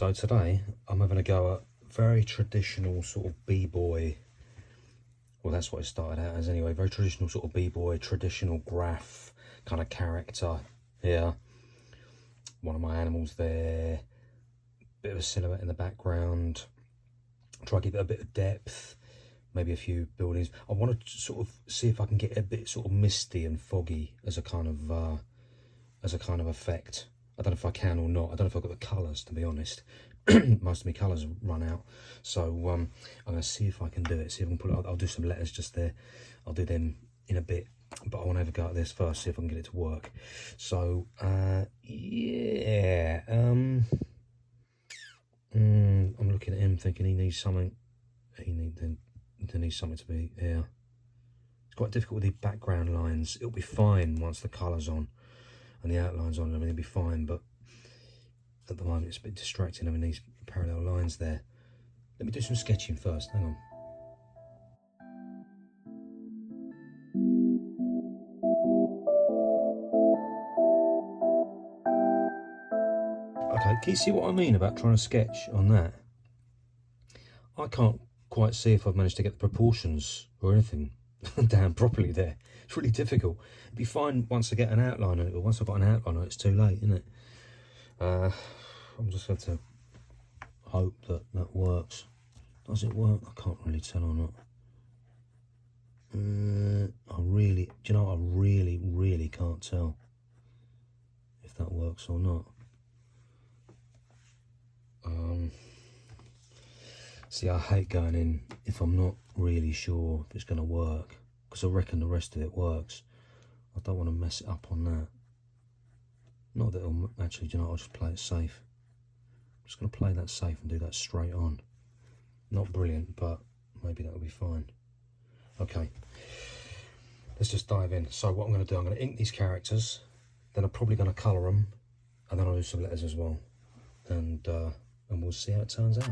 So today I'm having a go at very traditional sort of b-boy, well that's what it started out as anyway, very traditional sort of b-boy, traditional graph kind of character here. One of my animals there, bit of a silhouette in the background, try to give it a bit of depth, maybe a few buildings. I want to sort of see if I can get a bit sort of misty and foggy as a kind of effect. I don't know if I can or not. I don't know if I've got the colours, to be honest. Most of my colours have run out, so I'm going to see if I can do it. See if I can put it. I'll do some letters just there. I'll do them in a bit, but I want to have a go at this first. See if I can get it to work. So yeah, I'm looking at him, thinking he needs something. There needs something to be here. It's quite difficult with the background lines. It'll be fine once the colours on and the outlines on. I mean, it'll be fine, but at the moment it's a bit distracting having these parallel lines there. Let me do some sketching first. Hang on. Okay, can you see what I mean about trying to sketch on that? I can't quite see if I've managed to get the proportions or anything down properly there. It's really difficult. It'd be fine once I get an outline on it, but once I've got an outline on it, it's too late, isn't it? I'm just going to hope that that works. Does it work? I can't really tell or not. Do you know what? I really can't tell if that works or not. See, I hate going in if I'm not really sure if it's going to work, because I reckon the rest of it works. I don't want to mess it up on that. Not that it'll actually, do you know, I'll just play it safe. I'm just going to play that safe and do that straight on. Not brilliant, but maybe that'll be fine. Okay, let's just dive in. So what I'm going to do, I'm going to ink these characters, then I'm probably going to colour them, and then I'll do some letters as well. And we'll see how it turns out.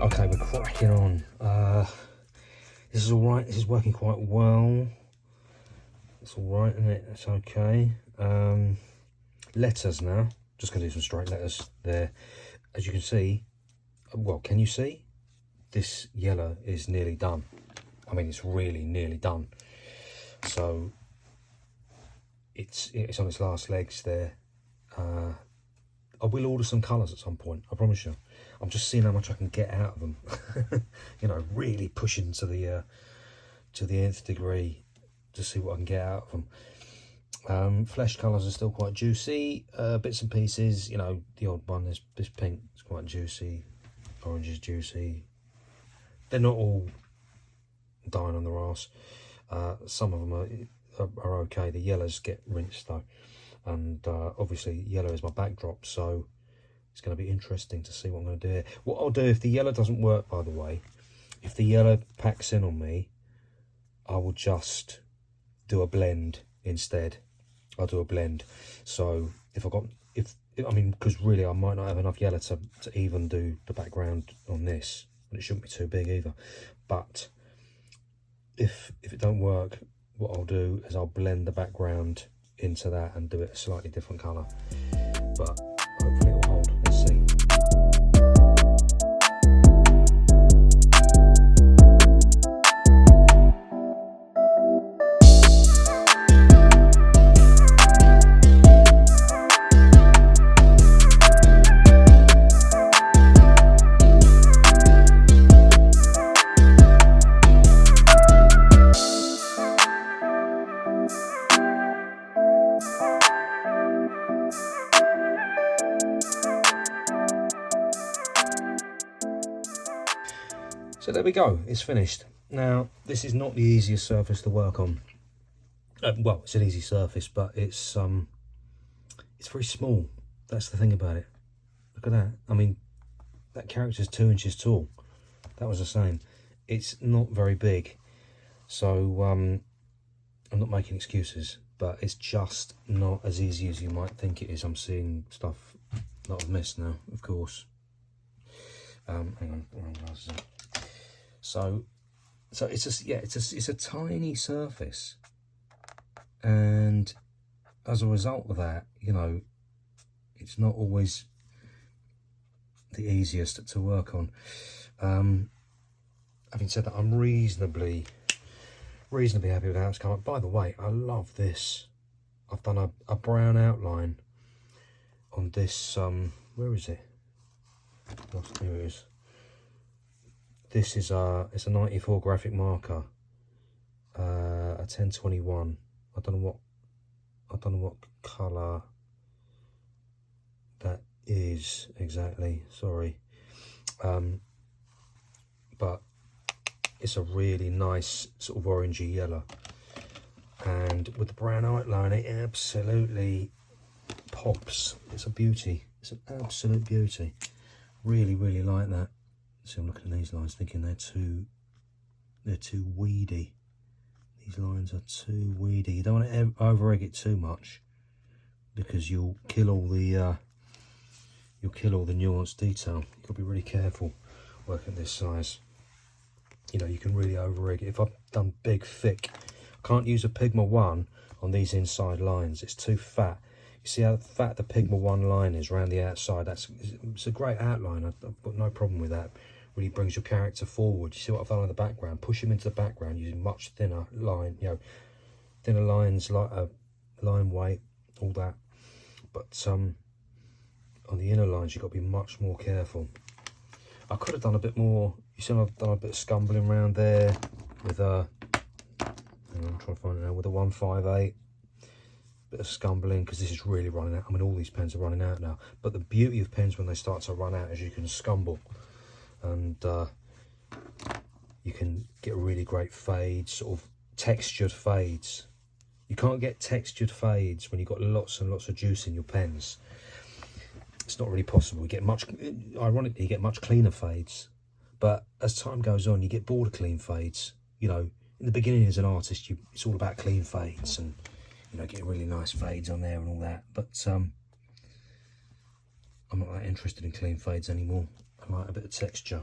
Okay, we're cracking on. This is all right. This is working quite well. It's all right, isn't it? It's okay. Letters now. Just going to do some straight letters there. As you can see, well, can you see? This yellow is nearly done. I mean, it's really nearly done. So it's on its last legs there. I will order some colours at some point, I promise you. I'm just seeing how much I can get out of them. You know, really pushing to the nth degree to see what I can get out of them. Flesh colours are still quite juicy. Bits and pieces, you know, the odd one, this pink is quite juicy. Orange is juicy. They're not all dying on the arse. Some of them are okay. The yellows get rinsed though. And obviously yellow is my backdrop, so it's going to be interesting to see what I'm going to do here. What I'll do if the yellow doesn't work, by the way, if the yellow packs in on me, I will just do a blend instead. I'll do a blend. So I mean, because really I might not have enough yellow to even do the background on this, and it shouldn't be too big either. But if it don't work, what I'll do is I'll blend the background into that and do it a slightly different colour. But hopefully it will hold. Let's see. So there we go, it's finished. Now, this is not the easiest surface to work on. Well, it's an easy surface, but it's very small. That's the thing about it. Look at that. I mean, that character's 2 inches tall. That was the same. It's not very big. So, I'm not making excuses, but it's just not as easy as you might think it is. I'm seeing stuff that I've missed now, of course. Hang on, wrong glasses on. So it's a tiny surface, and as a result of that, you know, it's not always the easiest to work on. Having said that, I'm reasonably happy with how it's come up. By the way, I love this. I've done a brown outline on this. Where is it? Here it is. This is it's a 94 graphic marker, a 1021. I don't know what colour that is exactly. Sorry, but it's a really nice sort of orangey yellow, and with the brown outline, it absolutely pops. It's a beauty. It's an absolute beauty. Really, really like that. See, I'm looking at these lines thinking they're too weedy. These lines are too weedy. You don't want to over egg it too much, because you'll kill all the nuanced detail. You've got to be really careful working this size. You know, you can really over egg it. If I've done big, thick, I can't use a Pigma 1 on these inside lines. It's too fat. You see how fat the Pigma 1 line is around the outside? It's a great outline. I've got no problem with that. Really brings your character forward. You see what I've done in the background? Push him into the background using much thinner line, you know, thinner lines, like a line weight, all that. But on the inner lines, you've got to be much more careful. I could have done a bit more. You see, I've done a bit of scumbling around there with a. Hang on, I'm trying to find it now with a 158. Bit of scumbling, because this is really running out. I mean, all these pens are running out now. But the beauty of pens when they start to run out is you can scumble, and you can get really great fades, sort of textured fades. You can't get textured fades when you've got lots and lots of juice in your pens. It's not really possible. You get ironically, you get much cleaner fades, but as time goes on, you get bored of clean fades. You know, in the beginning as an artist, it's all about clean fades and, you know, getting really nice fades on there and all that. But I'm not that interested in clean fades anymore. I like a bit of texture,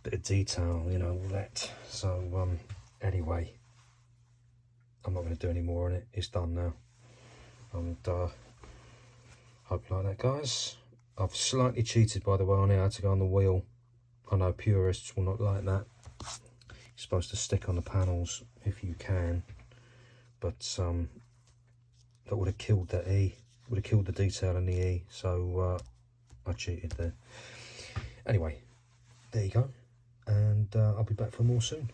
bit of detail, you know, all that. So anyway, I'm not going to do any more on it. It's done now, and hope you like that, guys. I've slightly cheated, by the way, on how to go on the wheel. I know purists will not like that. You're supposed to stick on the panels if you can, but that would have killed that E. Would have killed the detail in the E. So I cheated there. Anyway, there you go, and I'll be back for more soon.